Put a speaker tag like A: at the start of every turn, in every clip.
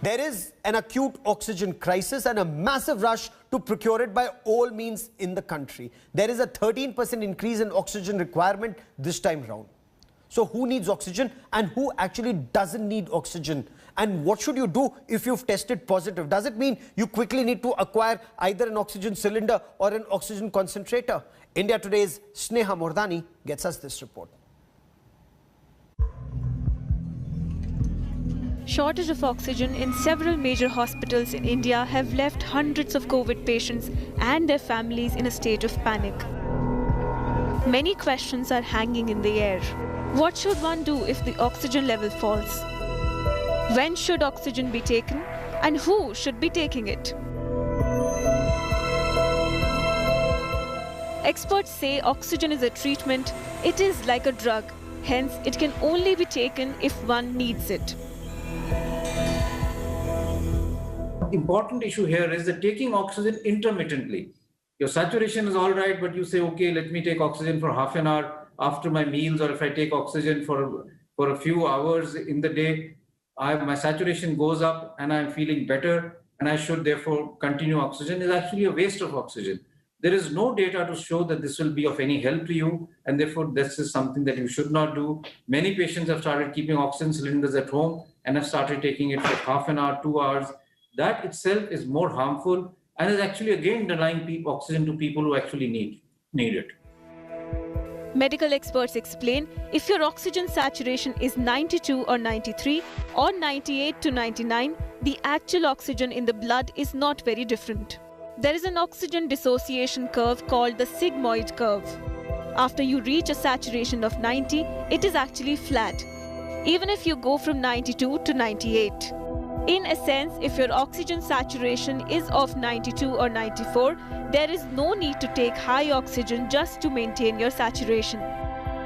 A: There is an acute oxygen crisis and a massive rush to procure it by all means in the country. There is a 13% increase in oxygen requirement this time round. So who needs oxygen and who actually doesn't need oxygen? And what should you do if you've tested positive? Does it mean you quickly need to acquire either an oxygen cylinder or an oxygen concentrator? India Today's Sneha Mordani gets us this report.
B: Shortage of oxygen in several major hospitals in India have left hundreds of COVID patients and their families in a state of panic. Many questions are hanging in the air. What should one do if the oxygen level falls? When should oxygen be taken and who should be taking it? Experts say oxygen is a treatment. It is like a drug. Hence, it can only be taken if one needs it.
C: The important issue here is that taking oxygen intermittently. Your saturation is all right, but you say, okay, let me take oxygen for half an hour after my meals, or if I take oxygen for a few hours in the day, my saturation goes up and I'm feeling better, and I should therefore continue oxygen, is actually a waste of oxygen. There is no data to show that this will be of any help to you, and therefore this is something that you should not do. Many patients have started keeping oxygen cylinders at home and have started taking it for half an hour, 2 hours. That itself is more harmful and is actually again denying oxygen to people who actually need it.
B: Medical experts explain if your oxygen saturation is 92 or 93 or 98 to 99, the actual oxygen in the blood is not very different. There is an oxygen dissociation curve called the sigmoid curve. After you reach a saturation of 90, it is actually flat, even if you go from 92 to 98. In a sense, if your oxygen saturation is of 92 or 94, there is no need to take high oxygen just to maintain your saturation.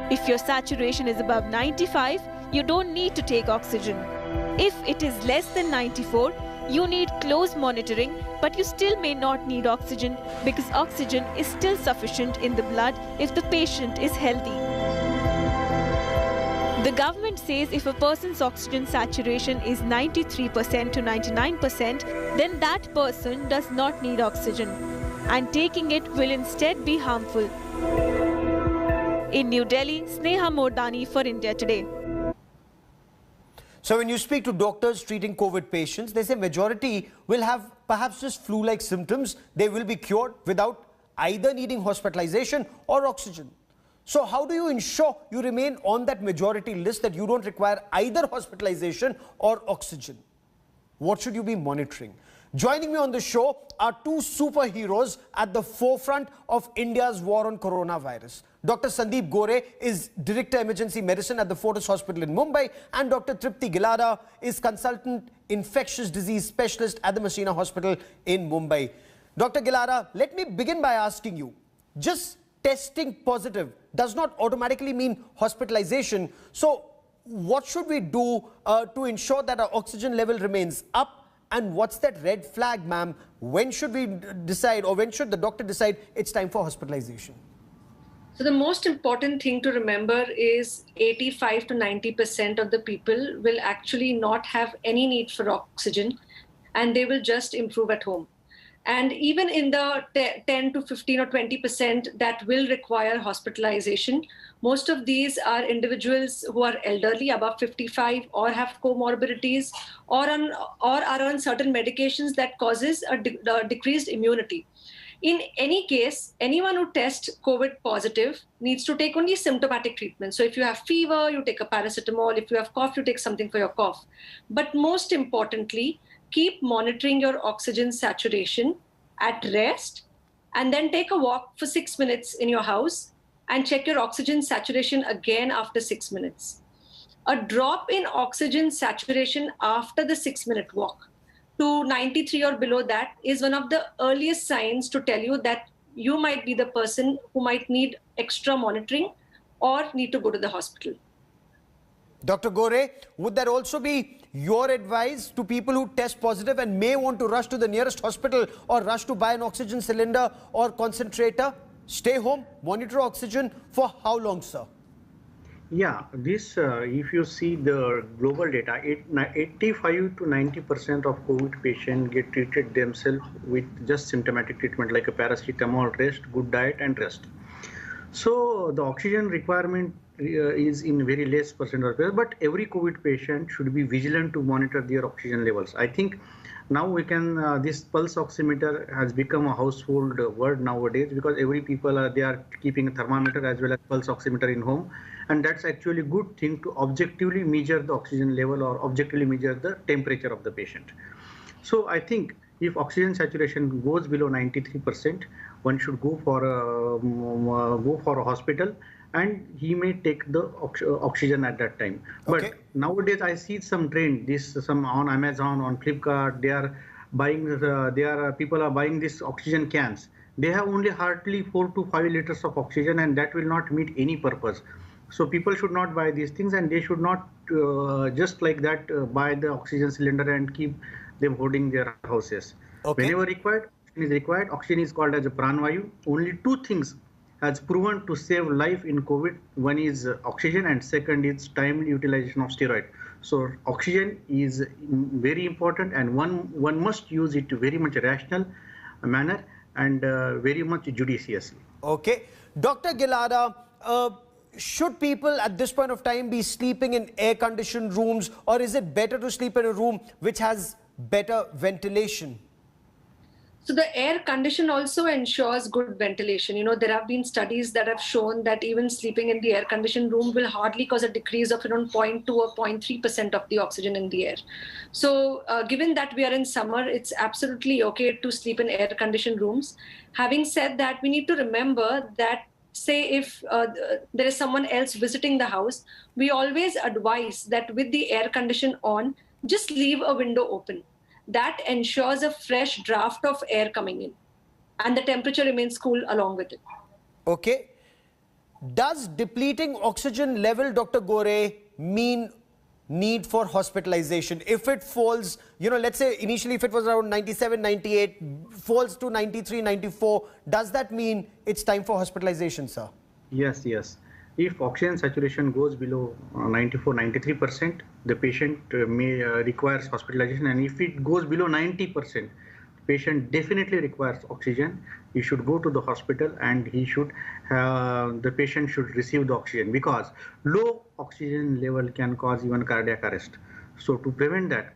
B: If your saturation is above 95, you don't need to take oxygen. If it is less than 94, you need close monitoring, but you still may not need oxygen because oxygen is still sufficient in the blood if the patient is healthy. The government says if a person's oxygen saturation is 93% to 99%, then that person does not need oxygen, and taking it will instead be harmful. In New Delhi, Sneha Mordani for India Today.
A: So when you speak to doctors treating COVID patients, they say majority will have perhaps just flu-like symptoms. They will be cured without either needing hospitalization or oxygen. So how do you ensure you remain on that majority list, that you don't require either hospitalization or oxygen? What should you be monitoring? Joining me on the show are two superheroes at the forefront of India's war on coronavirus. Dr. Sandeep Gore is Director Emergency Medicine at the Fortis Hospital in Mumbai, and Dr. Tripti Gilada is Consultant Infectious Disease Specialist at the Messina Hospital in Mumbai. Dr. Gilada, let me begin by asking you, just testing positive does not automatically mean hospitalization. So what should we do to ensure that our oxygen level remains up? And what's that red flag, ma'am? When should we decide, or when should the doctor decide it's time for hospitalization?
D: So the most important thing to remember is 85 to 90% of the people will actually not have any need for oxygen, and they will just improve at home. And even in the 10 to 15 or 20% that will require hospitalization, most of these are individuals who are elderly, above 55, or have comorbidities, or are on certain medications that causes a decreased immunity. In any case, anyone who tests COVID positive needs to take only symptomatic treatment. So if you have fever, you take a paracetamol. If you have cough, you take something for your cough. But most importantly, keep monitoring your oxygen saturation at rest, and then take a walk for 6 minutes in your house and check your oxygen saturation again after 6 minutes. A drop in oxygen saturation after the 6-minute walk to 93 or below that is one of the earliest signs to tell you that you might be the person who might need extra monitoring or need to go to the hospital.
A: Dr. Gore, would that also be your advice to people who test positive and may want to rush to the nearest hospital or rush to buy an oxygen cylinder or concentrator? Stay home, monitor oxygen for how long, sir?
E: Yeah, this if you see the global data, 85 to 90% of COVID patients get treated themselves with just symptomatic treatment like a paracetamol, rest, good diet, and rest. So the oxygen requirement is in very less percent of people, but every COVID patient should be vigilant to monitor their oxygen levels. I think now we can this pulse oximeter has become a household word nowadays because every people they are keeping a thermometer as well as pulse oximeter in home, and that's actually a good thing to objectively measure the oxygen level or objectively measure the temperature of the patient. So I think if oxygen saturation goes below 93%, one should go for a hospital, and he may take the oxygen at that time.
A: Okay.
E: But nowadays I see some trend. Some on Amazon, on Flipkart, they are buying. People are buying these oxygen cans. They have only hardly 4 to 5 liters of oxygen, and that will not meet any purpose. So people should not buy these things, and they should not just like that buy the oxygen cylinder and keep them holding their houses.
A: Okay.
E: Whenever required, oxygen is required. Oxygen is called as a pranvayu. Only two things has proven to save life in COVID. One is oxygen, and second is timely utilization of steroid. So oxygen is very important, and one must use it very much rational manner and very much judiciously.
A: Okay. Dr. Gilada, should people at this point of time be sleeping in air-conditioned rooms, or is it better to sleep in a room which has better ventilation?
D: So the air condition also ensures good ventilation. You know, there have been studies that have shown that even sleeping in the air conditioned room will hardly cause a decrease of around 0.2 or 0.3% of the oxygen in the air. So given that we are in summer, it's absolutely okay to sleep in air conditioned rooms. Having said that, we need to remember that say if there is someone else visiting the house, we always advise that with the air condition on, just leave a window open. That ensures a fresh draft of air coming in, and the temperature remains cool along with it.
A: Okay. Does depleting oxygen level, Dr. Gore, mean need for hospitalization? If it falls, you know, let's say initially if it was around 97, 98, falls to 93, 94, does that mean it's time for hospitalization, sir?
E: Yes, yes. If oxygen saturation goes below 94, 93%, the patient may requires hospitalization. And if it goes below 90%, patient definitely requires oxygen. He should go to the hospital, and the patient should receive the oxygen, because low oxygen level can cause even cardiac arrest. So to prevent that,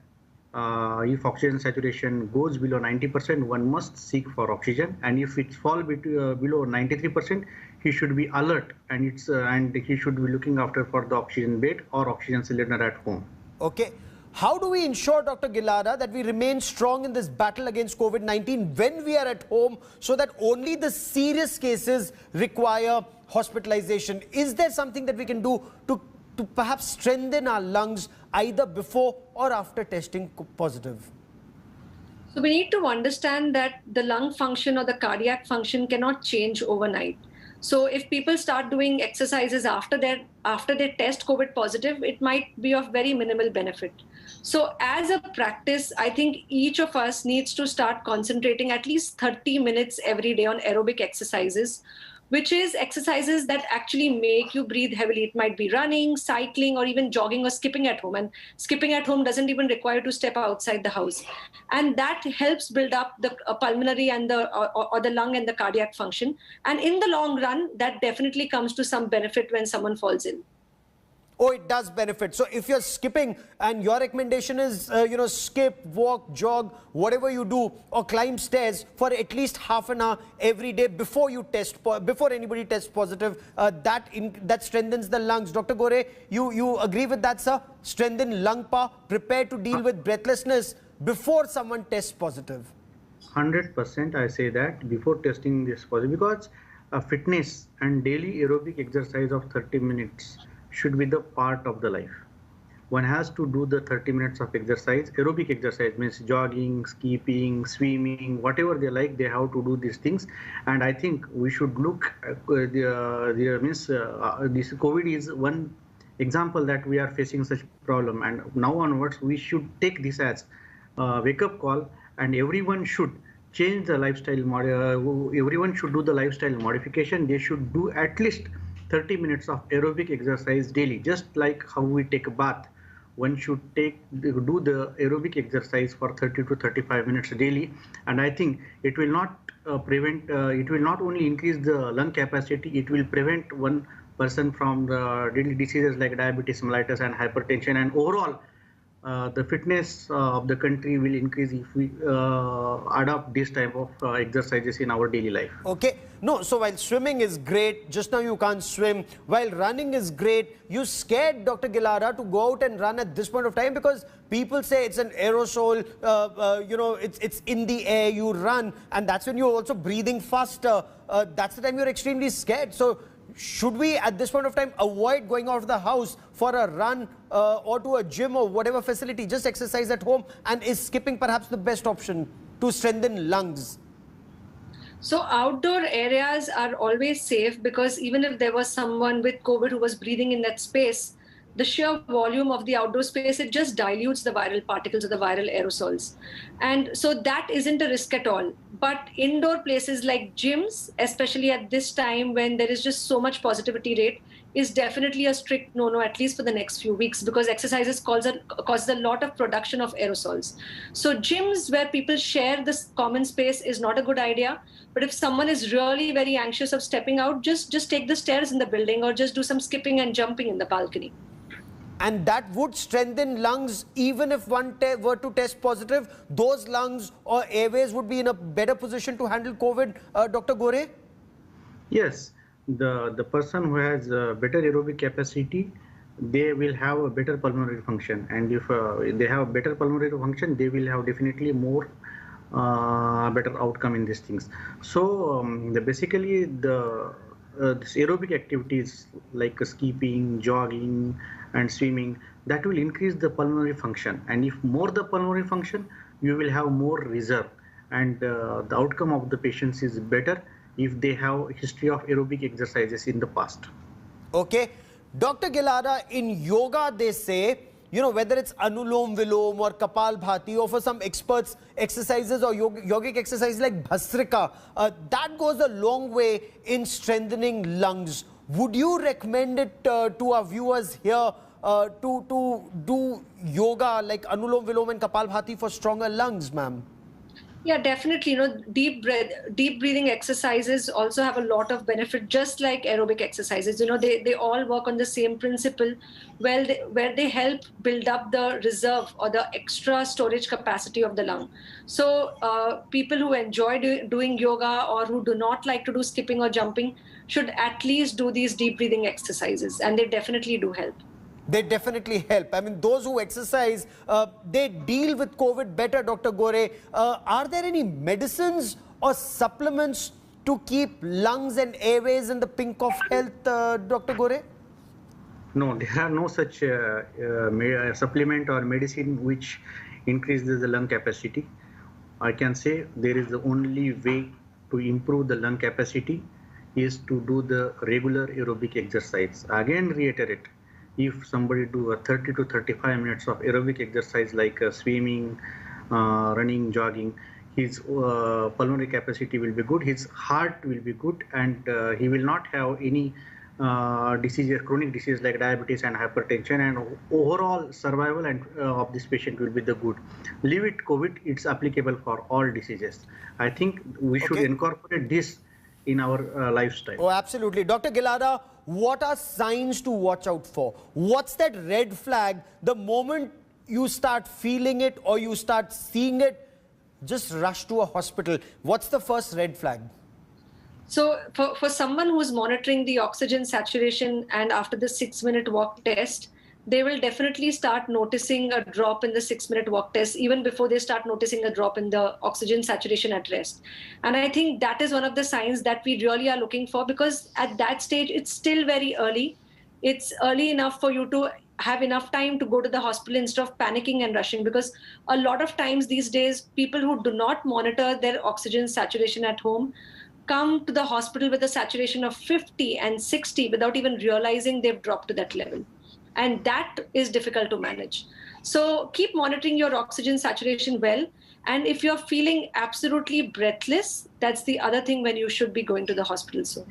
E: if oxygen saturation goes below 90%, one must seek for oxygen. And if it falls below 93%, he should be alert, and he should be looking after for the oxygen bed or oxygen cylinder at home.
A: Okay. How do we ensure, Dr. Gilada, that we remain strong in this battle against COVID-19 when we are at home, so that only the serious cases require hospitalization? Is there something that we can do to perhaps strengthen our lungs either before or after testing positive?
D: So we need to understand that the lung function or the cardiac function cannot change overnight. So if people start doing exercises after they test COVID positive, it might be of very minimal benefit. So as a practice, I think each of us needs to start concentrating at least 30 minutes every day on aerobic exercises, which is exercises that actually make you breathe heavily. It might be running, cycling, or even jogging or skipping at home. And skipping at home doesn't even require to step outside the house. And that helps build up the pulmonary and the lung and the cardiac function. And in the long run, that definitely comes to some benefit when someone falls ill.
A: Oh, it does benefit. So if you're skipping and your recommendation is, skip, walk, jog, whatever you do, or climb stairs for at least half an hour every day before anybody tests positive, that strengthens the lungs. Dr. Gore, you agree with that, sir? Strengthen lung power, prepare to deal with breathlessness before someone tests positive.
E: 100% I say that before testing this positive, because fitness and daily aerobic exercise of 30 minutes should be the part of the life. One has to do the 30 minutes of exercise. Aerobic exercise means jogging, skipping, swimming, whatever they like, they have to do these things. And I think we should look this COVID is one example that we are facing such problem. And now onwards, we should take this as a wake-up call, and everyone should change the lifestyle. Everyone should do the lifestyle modification. They should do at least 30 minutes of aerobic exercise daily. Just like how we take a bath, one should do the aerobic exercise for 30 to 35 minutes daily, and I think it will not it will not only increase the lung capacity, it will prevent one person from the deadly diseases like diabetes mellitus and hypertension, and overall the fitness of the country will increase if we adopt this type of exercises in our daily life.
A: Okay. No, so while swimming is great, just now you can't swim. While running is great, you scared Dr. Gilara to go out and run at this point of time because people say it's an aerosol, you know, it's in the air, you run, and that's when you're also breathing faster. That's the time you're extremely scared. So should we at this point of time avoid going out of the house for a run or to a gym or whatever facility, just exercise at home, and is skipping perhaps the best option to strengthen lungs?
D: So outdoor areas are always safe because even if there was someone with COVID who was breathing in that space, the sheer volume of the outdoor space, it just dilutes the viral particles or the viral aerosols. And so that isn't a risk at all. But indoor places like gyms, especially at this time when there is just so much positivity rate, is definitely a strict no-no, at least for the next few weeks, because exercises causes a lot of production of aerosols. So gyms where people share this common space is not a good idea. But if someone is really very anxious of stepping out, just take the stairs in the building or just do some skipping and jumping in the balcony.
A: And that would strengthen lungs even if one were to test positive. Those lungs or airways would be in a better position to handle COVID, Dr. Gore?
E: Yes, the person who has better aerobic capacity, they will have a better pulmonary function. And if they have a better pulmonary function, they will have definitely more better outcome in these things. So basically this aerobic activities like skipping, jogging and swimming, that will increase the pulmonary function, and if more the pulmonary function, you will have more reserve, and the outcome of the patients is better if they have history of aerobic exercises in the past.
A: Okay. Dr. Gilara, in yoga they say, you know, whether it's Anulom Vilom or Kapalbhati, or for some experts exercises or yogic exercises like Bhasrika, that goes a long way in strengthening lungs. Would you recommend it to our viewers here to do yoga like Anulom Vilom and Kapalbhati for stronger lungs, ma'am?
D: Yeah, definitely. You know, deep breathing exercises also have a lot of benefit, just like aerobic exercises. You know, they all work on the same principle, where they help build up the reserve or the extra storage capacity of the lung. So people who enjoy doing yoga or who do not like to do skipping or jumping should at least do these deep breathing exercises, and they definitely do help.
A: They definitely help. I mean, those who exercise, they deal with COVID better, Dr. Gore. Are there any medicines or supplements to keep lungs and airways in the pink of health, Dr. Gore?
E: No, there are no such supplement or medicine which increases the lung capacity. I can say there is the only way to improve the lung capacity is to do the regular aerobic exercise. Again, reiterate. If somebody do a 30 to 35 minutes of aerobic exercise like swimming, running, jogging, his pulmonary capacity will be good, his heart will be good, and he will not have any diseases, chronic diseases like diabetes and hypertension, and overall survival and of this patient will be the good. Leave it COVID, it's applicable for all diseases. I think we should incorporate this in our lifestyle.
A: Oh, absolutely. Dr. Gilara, what are signs to watch out for? What's that red flag the moment you start feeling it or you start seeing it? Just rush to a hospital. What's the first red flag?
D: So for someone who's monitoring the oxygen saturation and after the 6-minute walk test, they will definitely start noticing a drop in the 6-minute walk test even before they start noticing a drop in the oxygen saturation at rest. And I think that is one of the signs that we really are looking for, because at that stage, it's still very early. It's early enough for you to have enough time to go to the hospital instead of panicking and rushing, because a lot of times these days, people who do not monitor their oxygen saturation at home come to the hospital with a saturation of 50 and 60 without even realizing they've dropped to that level. And that is difficult to manage. So keep monitoring your oxygen saturation well. And if you're feeling absolutely breathless, that's the other thing when you should be going to the hospital soon.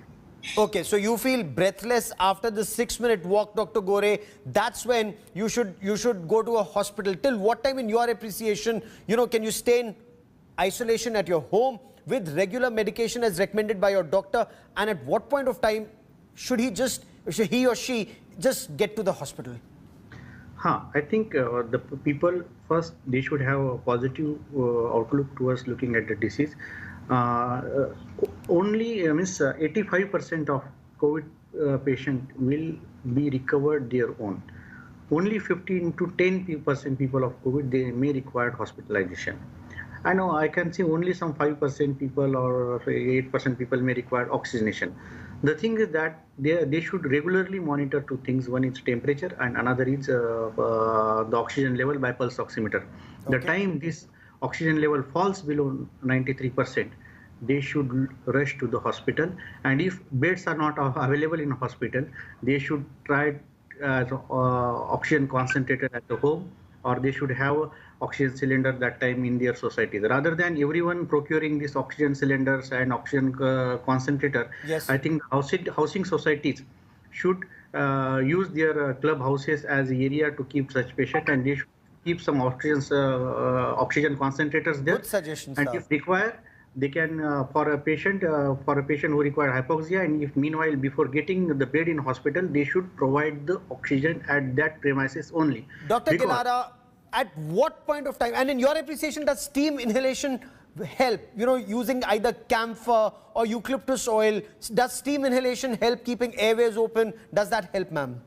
A: Okay, so you feel breathless after the 6-minute walk, Dr. Gore. That's when you should go to a hospital. Till what time, in your appreciation, can you stay in isolation at your home with regular medication as recommended by your doctor? And at what point of time should he or she just get to the hospital?
E: I think the people first, they should have a positive outlook towards looking at the disease. Only 85% of COVID patient will be recovered their own. Only 15 to 10% people of COVID, they may require hospitalization. I know I can see only some 5% people or 8% people may require oxygenation. The thing is that they should regularly monitor two things. One is temperature and another is the oxygen level by pulse oximeter. Okay. The time this oxygen level falls below 93%, they should rush to the hospital. And if beds are not available in a hospital, they should try oxygen concentrator at the home, or they should have oxygen cylinder that time in their society. Rather than everyone procuring these oxygen cylinders and oxygen concentrator,
A: yes.
E: I think housing societies should use their clubhouses as area to keep such patient, and they should keep some oxygen concentrators there.
A: Good suggestions,
E: and
A: sir.
E: If required, they can for a patient who require hypoxia, and if meanwhile before getting the bed in hospital, they should provide the oxygen at that premises only.
A: Dr. Gilada, at what point of time, and in your appreciation, does steam inhalation help? Using either camphor or eucalyptus oil, does steam inhalation help keeping airways open? Does that help, ma'am?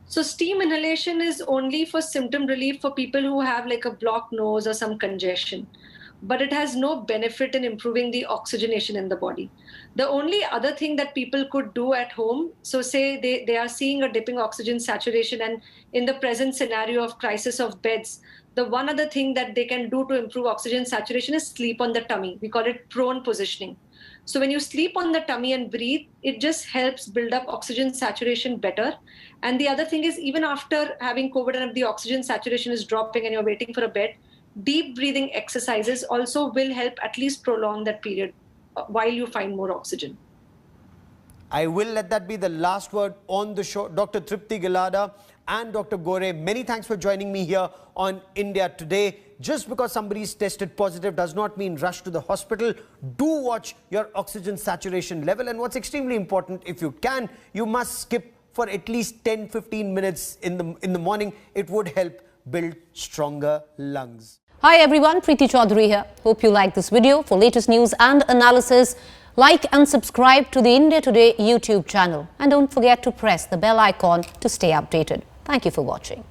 D: So steam inhalation is only for symptom relief for people who have like a blocked nose or some congestion, but it has no benefit in improving the oxygenation in the body. The only other thing that people could do at home, so say they are seeing a dipping oxygen saturation, and in the present scenario of crisis of beds, the one other thing that they can do to improve oxygen saturation is sleep on the tummy. We call it prone positioning. So when you sleep on the tummy and breathe, it just helps build up oxygen saturation better. And the other thing is, even after having COVID and if the oxygen saturation is dropping and you're waiting for a bed, deep breathing exercises also will help at least prolong that period while you find more oxygen.
A: I will let that be the last word on the show. Dr. Tripti Gilada and Dr. Gore, many thanks for joining me here on India Today. Just because somebody is tested positive does not mean rush to the hospital. Do watch your oxygen saturation level. And what's extremely important, if you can, you must skip for at least 10-15 minutes in the morning. It would help build stronger lungs.
F: Hi everyone, Preeti Chaudhary here. Hope you like this video. For latest news and analysis, like and subscribe to the India Today YouTube channel. And don't forget to press the bell icon to stay updated. Thank you for watching.